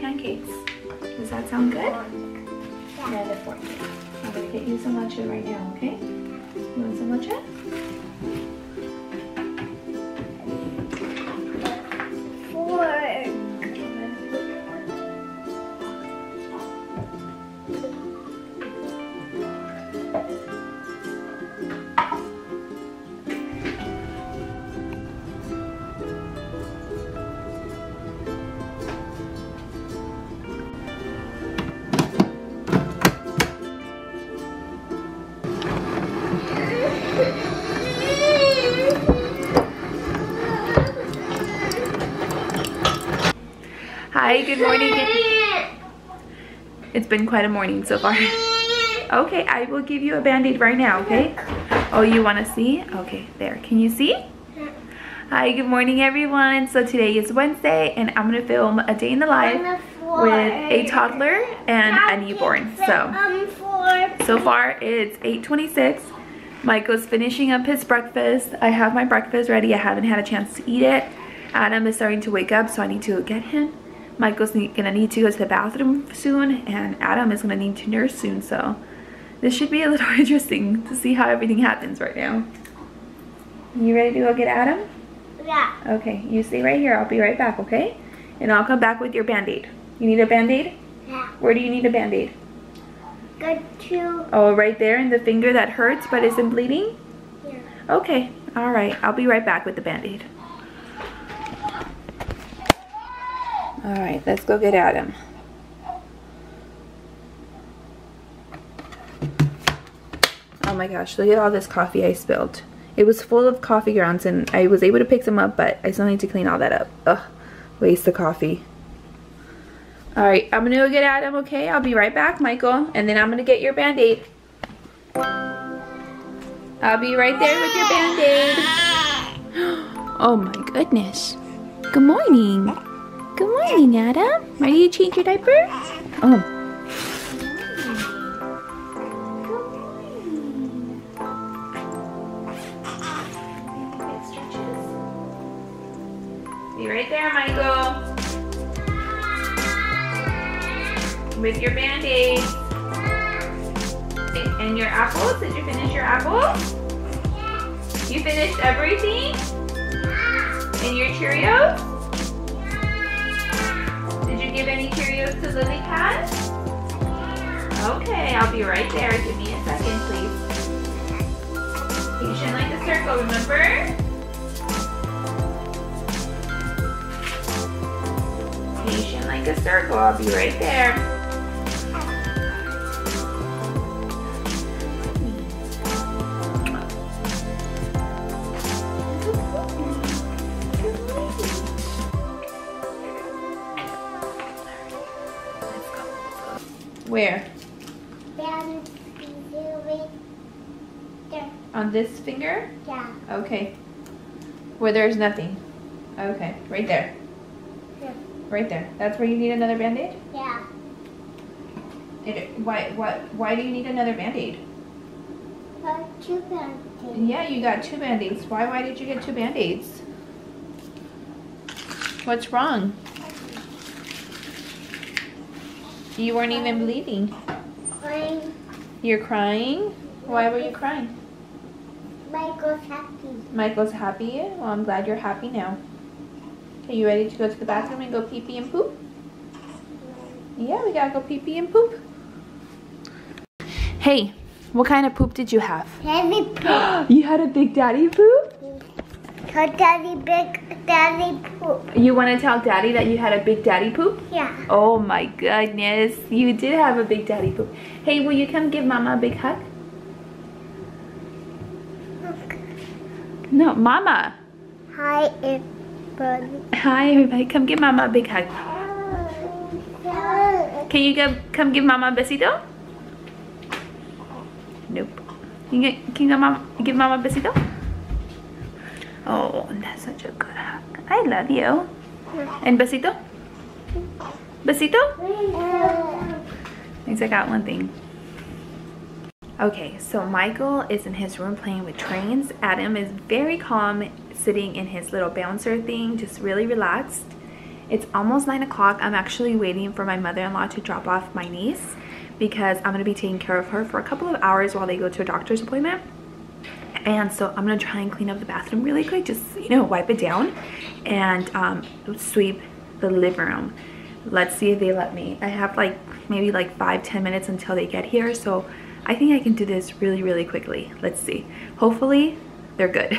pancakes. Does that sound good? Yeah. Yeah, the fork. I'm gonna get you some leche right now, okay? You want some leche? Hi, good morning. It's been quite a morning so far. Okay, I will give you a band-aid right now, okay? Oh, you want to see? Okay, there. Can you see? Hi, good morning everyone. So today is Wednesday and I'm going to film a day in the life with a toddler and a newborn. So far it's 8:26. Michael's finishing up his breakfast. I have my breakfast ready. I haven't had a chance to eat it. Adam is starting to wake up, so I need to get him. Michael's gonna need to go to the bathroom soon, and Adam is gonna need to nurse soon, so this should be a little interesting to see how everything happens right now. You ready to go get Adam? Yeah. Okay, you stay right here. I'll be right back, okay? And I'll come back with your band-aid. You need a band-aid? Yeah. Where do you need a band-aid? Go to... Oh, right there in the finger that hurts but isn't bleeding? Yeah. Okay, alright. I'll be right back with the band-aid. Alright, let's go get Adam. Oh my gosh, look at all this coffee I spilled. It was full of coffee grounds and I was able to pick some up, but I still need to clean all that up. Ugh, waste of coffee. Alright, I'm gonna go get Adam, okay? I'll be right back, Michael. And then I'm gonna get your band-aid. I'll be right there with your band-aid. Oh my goodness. Good morning. Good morning, Adam. Ready to change your diaper? Oh. Be right there, Michael. With your band-aid. And your apples? Did you finish your apples? You finished everything? And your Cheerios? Did you give any Cheerios to Lily Cat? Okay, I'll be right there. Give me a second, please. Patient like a circle, remember? Patient like a circle. I'll be right there. Where? On this finger? Yeah. Okay. Where there's nothing. Okay, right there. Yeah. Right there. That's where you need another band-aid? Yeah. Why do you need another band-aid? Two band-aids. Yeah, you got two band-aids. Why did you get two band-aids? What's wrong? You weren't even bleeding. Crying. You're crying? Why were you crying? Michael's happy. Michael's happy? Well, I'm glad you're happy now. Are you ready to go to the bathroom and go pee-pee and poop? Yeah, we gotta go pee-pee and poop. Hey, what kind of poop did you have? Heavy poop. You had a Big Daddy poop? Big Daddy poop. You want to tell Daddy that you had a Big Daddy poop? Yeah. Oh my goodness, you did have a Big Daddy poop. Hey, will you come give Mama a big hug? Okay. No, Mama. Hi, everybody. Hi, everybody. Come give Mama a big hug. Can you come give Mama a besito? Nope. Can you give Mama a besito? Oh, that's such a good hug. I love you. And besito? Besito? At least I got one thing. Okay, so Michael is in his room playing with trains. Adam is very calm, sitting in his little bouncer thing, just really relaxed. It's almost 9 o'clock. I'm actually waiting for my mother-in-law to drop off my niece because I'm going to be taking care of her for a couple of hours while they go to a doctor's appointment. And so I'm going to try and clean up the bathroom really quick, just, you know, wipe it down and sweep the living room. Let's see if they let me. I have like maybe like 5-10 minutes until they get here, so I think I can do this really quickly. Let's see. Hopefully they're good.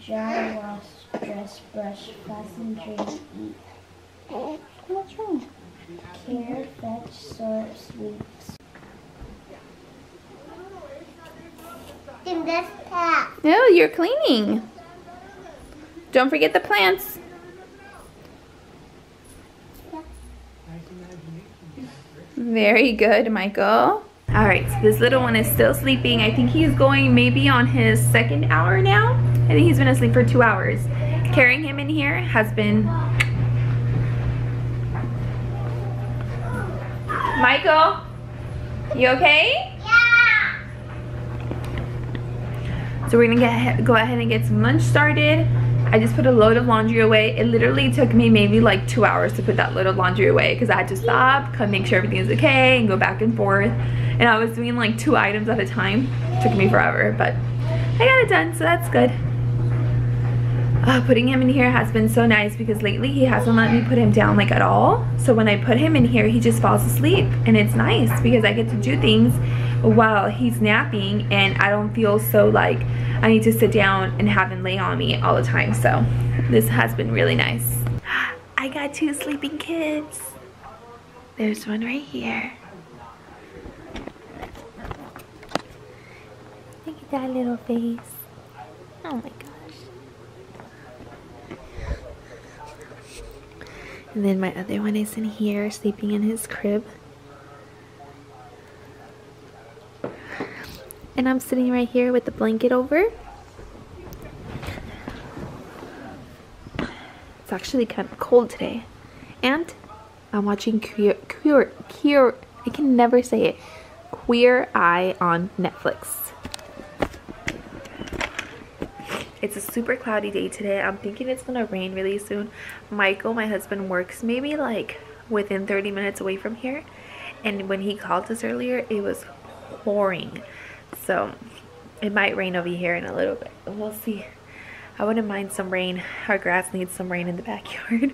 Jar, wash, dress, brush, fasten, drink, eat. What's wrong? Care, fetch, sort, sweeps. In this path. No, you're cleaning. Don't forget the plants. Very good, Michael. All right, so this little one is still sleeping. I think he's going maybe on his 2nd hour now. I think he's been asleep for 2 hours. Carrying him in here has been... Michael, you okay? Yeah. So we're gonna go ahead and get some lunch started. I just put a load of laundry away. It literally took me maybe like 2 hours to put that load of laundry away because I had to stop, come make sure everything's okay, and go back and forth. And I was doing like 2 items at a time. It took me forever, but I got it done, so that's good. Putting him in here has been so nice because lately he hasn't let me put him down like at all. So when I put him in here, he just falls asleep, and it's nice because I get to do things while he's napping and I don't feel so like I need to sit down and have him lay on me all the time. So this has been really nice. I got 2 sleeping kids. There's one right here. Look at that little face. Oh my gosh. And then my other one is in here sleeping in his crib. And I'm sitting right here with the blanket over. It's actually kind of cold today. And I'm watching I can never say it. Queer Eye on Netflix. It's a super cloudy day today. I'm thinking it's gonna rain really soon. Michael, my husband, works maybe like within 30 minutes away from here. And when he called us earlier, it was pouring. So it might rain over here in a little bit. We'll see. I wouldn't mind some rain. Our grass needs some rain in the backyard.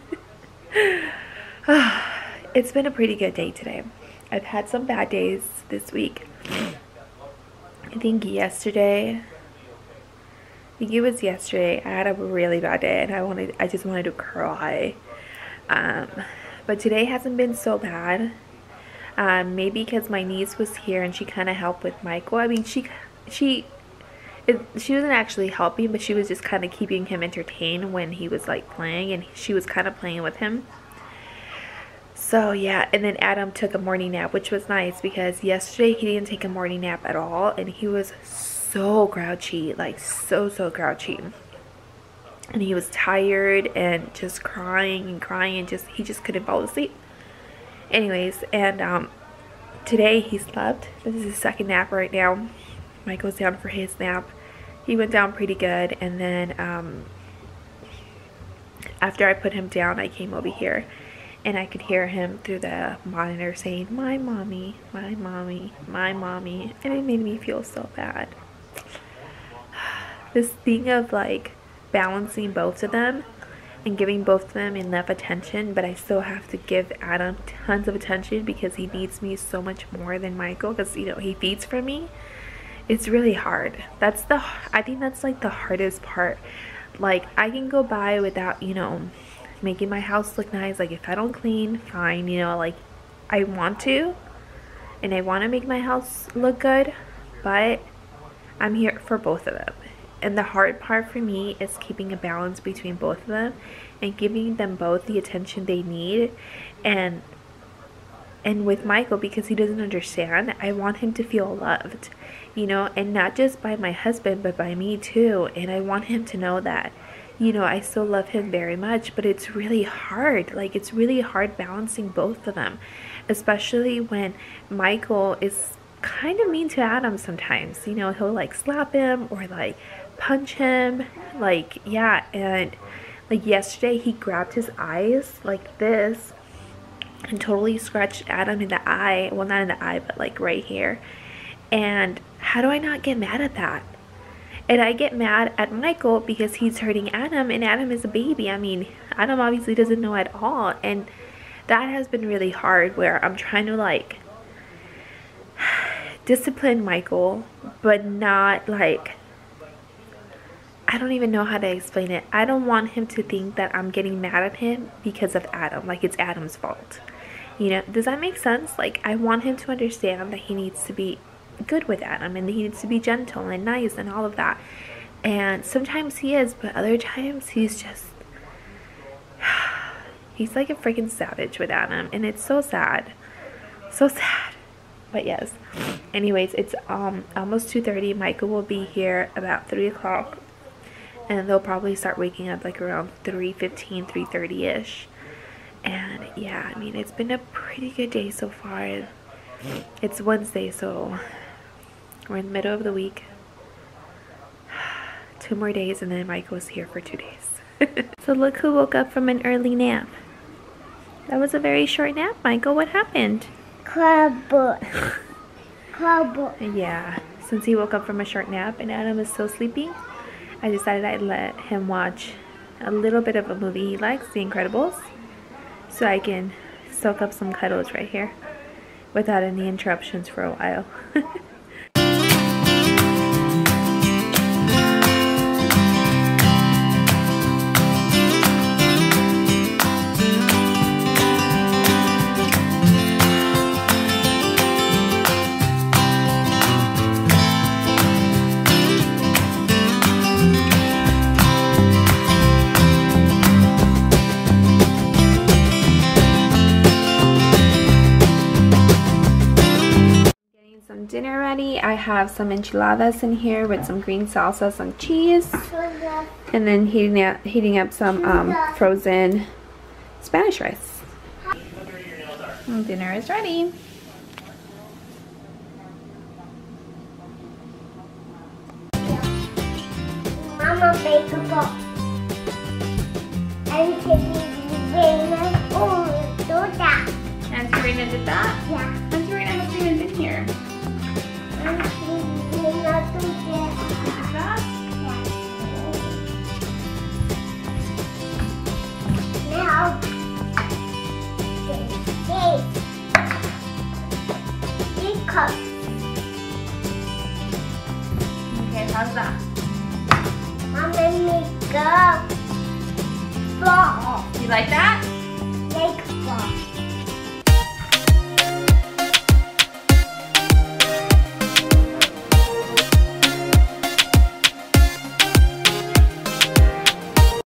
It's been a pretty good day today. I've had some bad days this week. I think it was yesterday. I had a really bad day and I just wanted to cry. But today hasn't been so bad. Maybe because my niece was here and she kind of helped with Michael. I mean, she she wasn't actually helping, but she was just kind of keeping him entertained when he was like playing, and she was kind of playing with him. So yeah, and then Adam took a morning nap, which was nice because yesterday he didn't take a morning nap at all, and he was so grouchy, like so grouchy, and he was tired and just crying and crying, and he just couldn't fall asleep. Anyways, and today he slept. This is his second nap right now. Michael's down for his nap. He went down pretty good, and then after I put him down, I came over here and I could hear him through the monitor saying, "My mommy, my mommy, my mommy," and it made me feel so bad. This thing of like balancing both of them and giving both of them enough attention, but I still have to give Adam tons of attention because he needs me so much more than Michael, because you know he feeds for me. It's really hard. I think that's like the hardest part. Like, I can go by without, you know, making my house look nice. Like, if I don't clean, fine, you know, like I want to, and I want to make my house look good, but I'm here for both of them. And the hard part for me is keeping a balance between both of them and giving them both the attention they need. And with Michael, because he doesn't understand, I want him to feel loved, you know, and not just by my husband, but by me too. And I want him to know that, you know, I still love him very much, but it's really hard. Like, it's really hard balancing both of them, especially when Michael is kind of mean to Adam sometimes. You know, he'll like slap him or like punch him, like, yeah. And like yesterday he grabbed his eyes like this and totally scratched Adam in the eye. Well, not in the eye, but like right here. And how do I not get mad at that? And I get mad at Michael because he's hurting Adam, and Adam is a baby. I mean, Adam obviously doesn't know at all, and that has been really hard, where I'm trying to like discipline Michael, but not like, I don't even know how to explain it. I don't want him to think that I'm getting mad at him because of Adam, like it's Adam's fault. You know, does that make sense? Like, I want him to understand that he needs to be good with Adam, and he needs to be gentle and nice and all of that. And sometimes he is, but other times he's just, he's like a freaking savage with Adam, and it's so sad. So sad. But yes. Anyways, it's almost 2:30. Michael will be here about 3 o'clock. And they'll probably start waking up like around 3:15, 3:30-ish. And yeah, I mean, it's been a pretty good day so far. It's Wednesday, so we're in the middle of the week. 2 more days, and then Michael's here for 2 days. So look who woke up from an early nap. That was a very short nap, Michael. What happened? Cardboard. Yeah, since he woke up from a short nap and Adam is still sleeping, I decided I'd let him watch a little bit of a movie he likes, The Incredibles, so I can soak up some cuddles right here without any interruptions for a while. Dinner ready. I have some enchiladas in here with some green salsa, some cheese, and then heating up some frozen Spanish rice. And dinner is ready. Mama bake a box. And Serena, oh, do that. And Serena did that? Yeah. And Serena hasn't even been here. And Serena do that. Did that? Now, big cup. Okay, how's that? Mama make a ball. You like that? Make a ball.